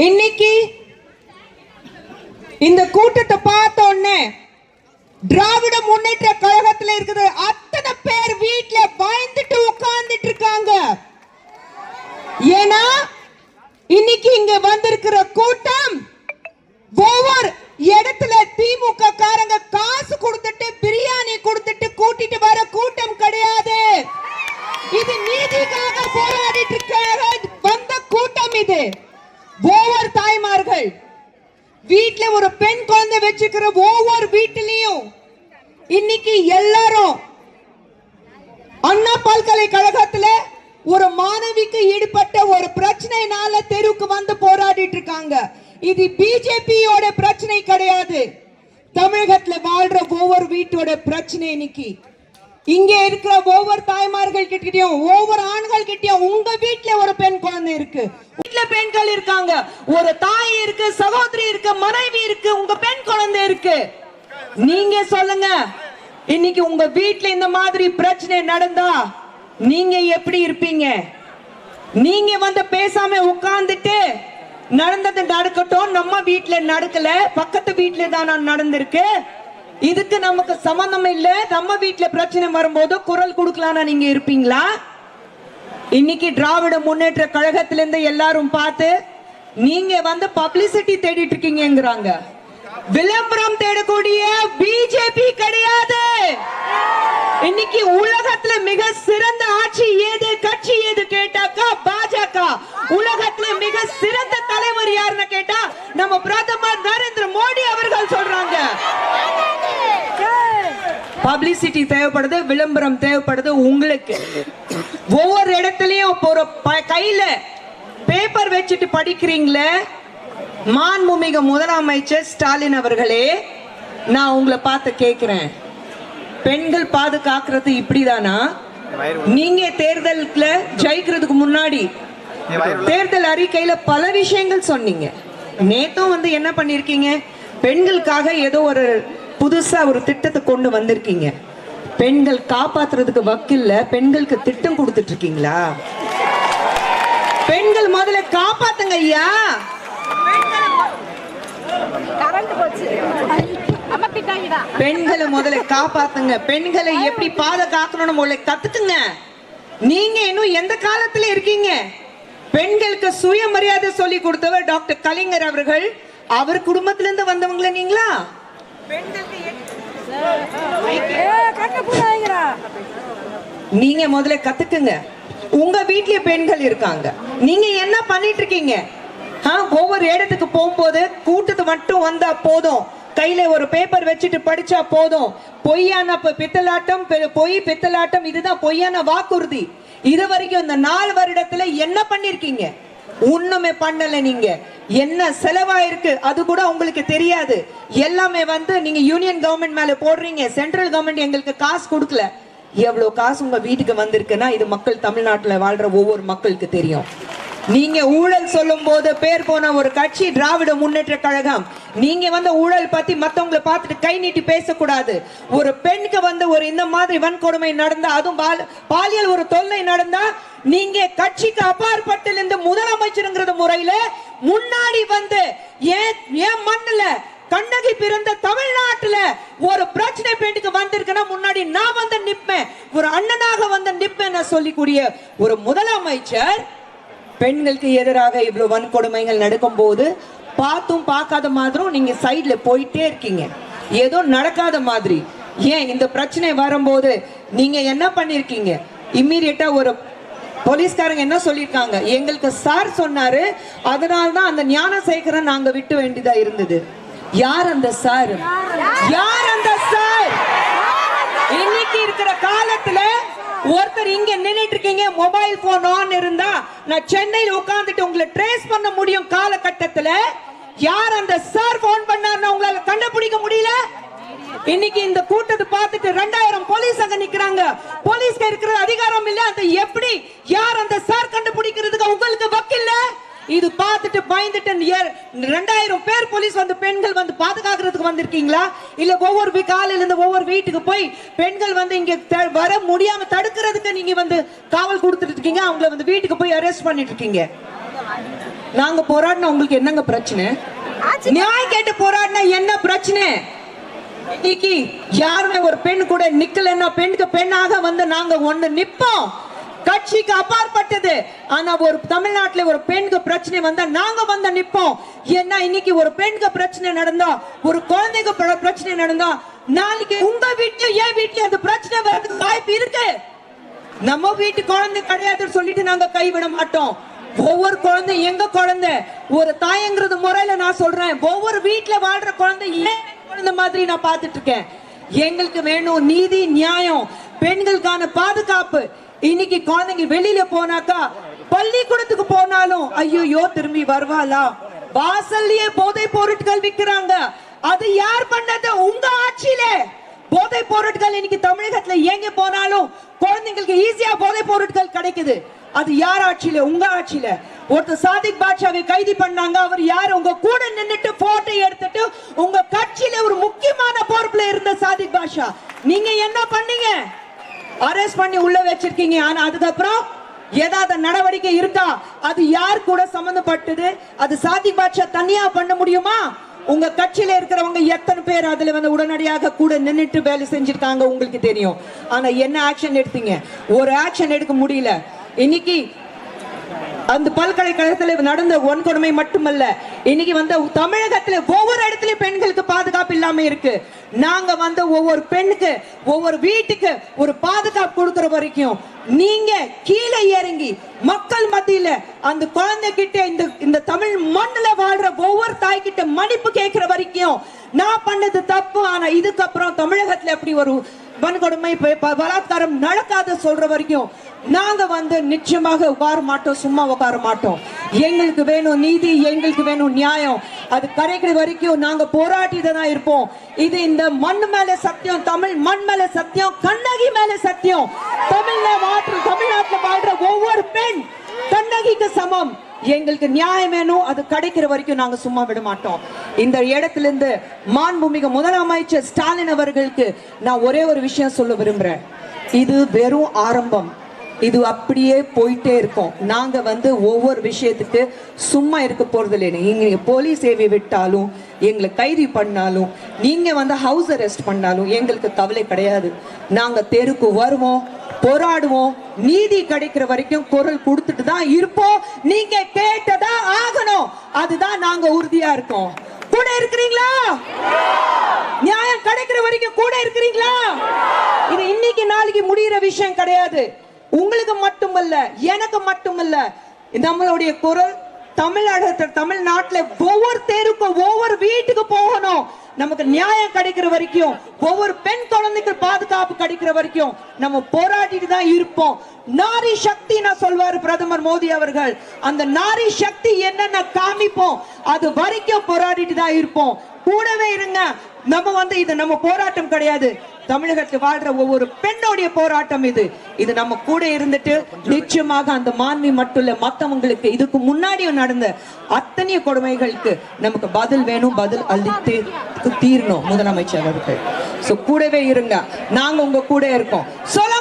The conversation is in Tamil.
இன்னைக்கு இந்த கூட்டத்தை பார்த்த உடனே திராவிட முன்னேற்ற கழகத்துல இருக்குது அத்தனை பேர் வீட்டுல பயந்துட்டு உட்கார்ந்துட்டு இருக்காங்க. ஏன்னா இன்னைக்கு இங்க வந்திருக்கிற கூட்டம் ஒவ்வொரு இடத்துல திமுக காரங்க காசு கொடுத்துட்டு பிரியாணி கொடுத்துட்டு கூட்டிட்டு வர கூட்டம் கிடையாது. இது நீதிக்காக போராடிட்டு இருக்க வந்த கூட்டம். இது ஒவ்வொரு தாய்மார்கள் வீட்டுல ஒரு பெண் குழந்தை வச்சுக்கிற ஒவ்வொரு வீட்டிலையும் இன்னைக்கு எல்லாரும் அண்ணா பல்கலைக்கழகத்துல ஒரு மாணவிக்கு ஈடுபட்ட ஒரு பிரச்சனைனால தெருவுக்கு வந்து போராடிட்டு இருக்காங்க. இது பிஜேபியோட பிரச்சனை கிடையாது. தமிழகத்துல வாழ்ற ஒவ்வொரு வீட்டோட பிரச்சனை. இன்னைக்கு இங்க இருக்கிற ஒவ்வொரு தாய்மார்கள் கிட்டயும் ஒவ்வொரு ஆண்கள் கிட்டயும் உங்க வீட்டுல ஒரு பெண் குழந்தை இருக்கு, வீட்டுல பெண்கள் இருக்காங்க, ஒரு தாய் இருக்கு, சகோதரி இருக்கு, மனைவி இருக்கு, உங்க பெண் குழந்தை இருக்கு. நீங்க சொல்லுங்க, இன்னைக்கு உங்க வீட்டுல இந்த மாதிரி பிரச்சனை நடந்தா நீங்க எப்படி இருப்பீங்க? நீங்க வந்து பேசாம உட்கார்ந்துட்டு நடந்தது நடக்கட்டும், நம்ம வீட்டுல நடக்கல, பக்கத்து வீட்டுல தான் நடந்திருக்கு, இதுக்கு நமக்கு சம்பந்தம் இல்ல, நம்ம வீட்டுல பிரச்சனை வரும்போது குரல் கொடுக்கலாம்னா நீங்க இருப்பீங்களா? இன்னைக்கு திராவிட முன்னேற்ற கழகத்திலிருந்து எல்லாரும் பார்த்து நீங்க வந்து பப்ளிசிட்டி தேடிட்டு இருக்கீங்கிறாங்க. விளம்பரம் தேடக்கூடிய பிஜேபி கிடையாது. இன்னைக்கு உலகத்துல மிக சிறந்த ஆட்சி ஏது, கட்சி ஏது கேட்டாக்கா பாஜக. உலகத்துல மிக சிறந்த தலைவர் யாருன்னு கேட்டா நம்ம பிரதமர் நரேந்திர மோடி அவர்கள் சொல்றாங்க. பப்ளிசிட்டி தேவைப்படுது, விளம்பரம் தேவைப்படுது. உங்களுக்கு ஒவ்வொரு இடத்துலயும் கையில பேப்பர் வச்சுட்டு படிக்கிறீங்களே, மாண்புமிகு முதலமைச்சர் ஸ்டாலின் அவர்களே, நான் உங்களை பார்த்து கேட்கிறேன், பெண்கள் பாதுகாக்கிறது இப்படிதானா? நீங்க தேர்தலுக்குள்ள ஜெயிக்கிறதுக்கு முன்னாடி தேர்தல் அறிக்கையில பல விஷயங்கள் சொன்னீங்க. நேத்தும் வந்து என்ன பண்ணிருக்கீங்க, பெண்களுக்காக ஏதோ ஒரு புதுசா ஒரு திட்டத்தை கொண்டு வந்திருக்கீங்க. பெண்கள் காப்பாத்துறதுக்கு வக்கில்ல, பெண்களுக்கு திட்டம் கொடுத்துட்டு இருக்கீங்களா? பெண்கள் முதல்ல காப்பாத்துங்க ஐயா. பெண்களை முதல்ல காப்பாத்துங்க. பெண்களை எப்படி பாதுகாக்கணும்னு முதல்ல கத்துக்குங்க. நீங்க இன்னும் எந்த காலத்துல இருக்கீங்க? பெண்களுக்கு சுயமரியாதை சொல்லி கொடுத்தவர் டாக்டர் கலைஞர் அவர்கள். அவர் குடும்பத்திலிருந்து வந்தவங்கள நீங்களா? நீங்க முதல்ல கத்துக்குங்க. உங்க வீட்லயே பெண்கள் இருக்காங்க, நீங்க என்ன பண்ணிட்டு இருக்கீங்க? ஒவ்வொரு இடத்துக்கு போகும்போது கூட்டத்து மட்டும் வந்தா போதும், கையில ஒரு பேப்பர் வச்சுட்டு படிச்சா போதும். பொய்யான பித்தலாட்டம், பொய் பித்தலாட்டம், இதுதான் பொய்யான வாக்குறுதி. இது வரைக்கும் இந்த 4 வருடத்துல என்ன பண்ணிருக்கீங்க? ஒண்ணுமே பண்ணல. நீங்க என்ன செலவாயிருக்கு அது கூட உங்களுக்கு தெரியாது. எல்லாமே வந்து நீங்க யூனியன் கவர்மெண்ட் மேல போடுறீங்க. சென்ட்ரல் கவர்மெண்ட் எங்களுக்கு காசு கொடுக்கல. எவ்வளவு காசு உங்க வீட்டுக்கு வந்திருக்குன்னா இது மக்கள், தமிழ்நாட்டுல வாழ்ற ஒவ்வொரு மக்களுக்கு தெரியும். நீங்க ஊழல் சொல்லும் போது பேர் போன ஒரு கட்சி திராவிட முன்னேற்ற கழகம். நீங்க வந்து ஊழல் பத்தி மத்தவங்களை பார்த்துட்டு கை நீட்டி பேசக்கூடாது. ஒரு பெண்ணுக்கு வந்து ஒரு இந்த மாதிரி வன்கொடுமை நடந்தா, அதுவும் பாலியல் ஒரு தொல்லை நடந்தா, நீங்க கட்சிக்கு அப்பாற்பட்டு இருந்து முதலமைச்சருங்கிற முறையில முன்னாடி வந்து ஏன் மண்ணுல கண்ணகி பிறந்த தமிழ்நாட்டுல ஒரு பிரச்சனை பெண்ணுக்கு வந்திருக்குன்னா முன்னாடி நான் வந்து நிப்பேன், ஒரு அண்ணனாக வந்து நிப்பேன் சொல்லிக்கூடிய ஒரு முதலமைச்சர் பெண்களுக்கு எதிராக இவ்வளவு வன்கொடுமைகள் நடக்கும் போது பார்த்தும் பார்க்காத மாதிரியும் நீங்க சைட்ல போயிட்டே இருக்கீங்க, ஏதோ நடக்காத மாதிரி. ஏன் இந்த பிரச்சனை வரும்போது நீங்க என்ன பண்ணிருக்கீங்க? இம்மீடியட்டா ஒரு போலீஸ்காரங்க என்ன சொல்லிருக்காங்க, எங்களுக்கு சார் சொன்னாரு, அதனால்தான் அந்த ஞானசேகரன் நாங்க விட்டு வேண்டியதா இருந்தது. யார் அந்த சார்? யார் அந்த சார்? இன்னைக்கு இருக்கிற காலத்துல ஒருத்தர் இங்க நின்னுட்டு இருக்கீங்க, மொபைல் போன் ஆன் இருந்தா நான் சென்னையில் உட்கார்ந்துட்டு உங்களை ட்ரேஸ் பண்ண முடியும். காலகட்டத்துல யார் அந்த சார் போன் பண்ணாருன்னு உங்களால கண்டுபிடிக்க முடியல. இன்னைக்கு இந்த கூட்டத்தை பார்த்துட்டு 2000 போலீஸ் அங்க நிக்கிறாங்க. போலீஸ்க்கு இருக்கிற அதிகாரம் இல்ல, அந்த எப்படி யார் அந்த சார் கண்டுபிடிக்கிறதுக்கு உங்களுக்கு வக்கில்ல. இது பார்த்துட்டு பயந்துட்டு 2000 பேர் போலீஸ் வந்து பெண்கள் வந்து பாதுகாக்கிறதுக்கு வந்திருக்கீங்களா? இல்ல ஒவ்வொரு காலையில இருந்து ஒவ்வொரு வீட்டுக்கு போய் பெண்கள் வந்து இங்க வர முடியாம தடுக்கிறதுக்கு நீங்க வந்து காவல் கொடுத்துட்டு இருக்கீங்க, அவங்களை வந்து வீட்டுக்கு போய் அரெஸ்ட் பண்ணிட்டு இருக்கீங்க. நாங்க போராடினா உங்களுக்கு என்னங்க பிரச்சனை? நியாயம் கேட்டு போராடினா என்ன பிரச்சனை? இன்னைக்கு யாருமே ஒரு பெண் கூட நிக்கலன்னா பெண்ணுக்கு பெண்ணாக வந்து நாங்க ஒண்ணு நிப்போம். கட்சிக்கு அப்பாற்பட்டது. ஆனா ஒரு தமிழ்நாட்டுல ஒரு பெண்ணுக்கு பிரச்சனை வந்தா நாங்க வந்து நிப்போம். ஏன்னா இன்னைக்கு ஒரு பெண்ணுக்கு பிரச்சனை நடந்தா, ஒரு குழந்தைக்கு பிரச்சனை நடந்தா, நாளைக்கு உங்க வீட்டுல என் வீட்டுல அந்த பிரச்சனை வரதுக்கு வாய்ப்பு இருக்கு. நம்ம வீட்டு குழந்தை கிடையாதுன்னு சொல்லிட்டு நாங்க கைவிட மாட்டோம். ஒவ்வொரு குழந்தை எங்க குழந்தை. ஒரு தாயங்கிறது முறையில நான் சொல்றேன், ஒவ்வொரு வீட்டுல வாழ்ற குழந்தை ஏன் குழந்தை மாதிரி நான் பார்த்துட்டு இருக்கேன். எங்களுக்கு வேணும் நீதி, நியாயம், பெண்களுக்கான பாதுகாப்பு. இன்னைக்கு குழந்தைங்க வெளியில போனாக்கா, பள்ளிக்கூடத்துக்கு போனாலும் ஐயோ திரும்பி வருவாளா, வாசல்லயே போதை பொருட்கள் விற்கிறாங்க. அது யார் பண்ணது? உங்க ஆட்சியில போதை பொருட்கள் இன்னைக்கு தமிழகத்துல எங்க போனாலும் குழந்தைங்களுக்கு ஈஸியா போதை பொருட்கள் கிடைக்குது. அது யார் ஆட்சியில? உங்க ஆட்சியில. ஒருத்தர் சாதிக் பாட்ஷாவை கைது பண்ணாங்க. அவர் யாரு? உங்க கூட நின்னுட்டு போட்டோ எடுத்துட்டு உங்க கட்சியில ஒரு முக்கியமான பொறுப்புல இருந்த சாதிக் பாட்ஷா. நீங்க என்ன பண்ணீங்க? அரெஸ்ட் பண்ணி உள்ள வச்சிருக்கீங்க. ஆனா அதுக்கப்புறம் ஏதாவது நடவடிக்கை இருக்கா? அது யார் கூட சம்பந்தப்பட்டது? அது சாதிக் பாட்ஷா தனியா பண்ண முடியுமா? உங்க கட்சியில இருக்கிறவங்க எத்தனை பேர் அதுல வந்து உடனடியாக கூட நின்னுட்டு வேலை செஞ்சிருக்காங்க உங்களுக்கு தெரியும். ஆனா என்ன ஆக்ஷன் எடுத்தீங்க? ஒரு ஆக்ஷன் எடுக்க முடியல. இன்னைக்கு அந்த பல்கலைக்கழகத்தில் நடந்த வன்கொடுமை மட்டுமல்ல, இன்னைக்கு வந்து தமிழகத்துல ஒவ்வொரு இடத்துலயும் பெண்களுக்கு பாதுகாப்பு இல்லாம இருக்கு. நாங்க வந்து ஒவ்வொரு பெண்ணுக்கு, ஒவ்வொரு வீட்டுக்கு ஒரு பாதுகாப்பு கொடுக்கிற வரைக்கும் நீங்க கீழே இறங்கி மக்கள் மத்தியில அந்த குழந்தை கிட்ட, இந்த தமிழ் மண்ணுல வாழ்ற ஒவ்வொரு தாய் கிட்ட மன்னிப்பு கேட்கிற வரைக்கும் நான் பண்ணது தப்பு, ஆனா இதுக்கப்புறம் தமிழகத்துல எப்படி ஒரு வன்கொடுமை பலாத்காரம் நடக்காத சொல்ற வரைக்கும் நாங்க வந்து நிச்சயமாக உட்கார மாட்டோம், சும்மா உட்கார மாட்டோம். எங்களுக்கு வேணும் நீதி, எங்களுக்கு வேணும் நியாயம். அது கிடைக்கிற வரைக்கும் நாங்க போராட்டிட்டு தான் இருப்போம். இது இந்த மண் மேல சத்தியம், தமிழ் மண் மேல சத்தியம், கண்ணகி மேல சத்தியம். தமிழ்நாட்டுல வாழ்ற ஒவ்வொரு பெண் கண்ணகிக்கு சமம். எங்களுக்கு நியாயம் வேணும். அது கிடைக்கிற வரைக்கும் நாங்க சும்மா விட மாட்டோம். இந்த இடத்துல இருந்து மாண்புமிகு முதலமைச்சர் ஸ்டாலின் அவர்களுக்கு நான் ஒரே ஒரு விஷயம் சொல்ல விரும்புறேன். இது வெறும் ஆரம்பம். இது அப்படியே போயிட்டே இருக்கும். நாங்க வந்து ஒவ்வொரு விஷயத்துக்கு சும்மா இருக்க போறது இல்லை. நீங்க போலீஸ் சேவை விட்டாலும், எங்களை கைது பண்ணாலும், நீங்க வந்து ஹவுஸ் அரெஸ்ட் பண்ணாலும் எங்களுக்கு கவலை கிடையாது. நாங்க தெருக்கு வருவோம், போராடுவோம். நீதி கிடைக்கிற வரைக்கும் குரல் கொடுத்துட்டு தான் இருப்போம். நீங்க கேட்டதா ஆகணும். அதுதான் நாங்க உறுதியா இருக்கோம். கூட இருக்கிறீங்களா? நியாயம் கிடைக்கிற வரைக்கும் கூட இருக்கிறீங்களா? இது இன்னைக்கு நாளைக்கு முடிகிற விஷயம் கிடையாது. உங்களுக்கு மட்டுமல்ல, எனக்கு மட்டுமல்ல. நம்மளுடைய குரல் தமிழ்நாட்டுல ஒவ்வொரு தெருக்கும், ஒவ்வொரு வீட்டுக்கு போகணும். நமக்கு நியாயம் கிடைக்கிற வரைக்கும், ஒவ்வொரு பெண் குழந்தைக்கு பாதுகாப்பு கிடைக்கிற வரைக்கும் நம்ம போராடிட்டு தான் இருப்போம். நாரி சக்தி நான் சொல்வாரு பிரதமர் மோடி அவர்கள். அந்த நாரி சக்தி என்னென்ன காமிப்போம், அது வரைக்கும் போராடிட்டு தான் இருப்போம். கூடவே இருங்க. நம்ம வந்து இது நம்ம போராட்டம் கிடையாது, தமிழகத்தில் வாழ்ற ஒவ்வொரு பெண்ணோடைய போராட்டம் இது. இது நம்ம கூட இருந்துட்டு நிச்சயமாக அந்த மாண்பு மட்டும் இல்ல, மத்தவங்களுக்கு இதுக்கு முன்னாடியும் நடந்த அத்தனை கொடுமைகளுக்கு நமக்கு பதில் வேணும், பதில் அளித்து தீரணும் முதலமைச்சர் அவர்கள். சோ கூடவே இருங்க, நாங்க உங்க கூட இருக்கோம். சொல்ல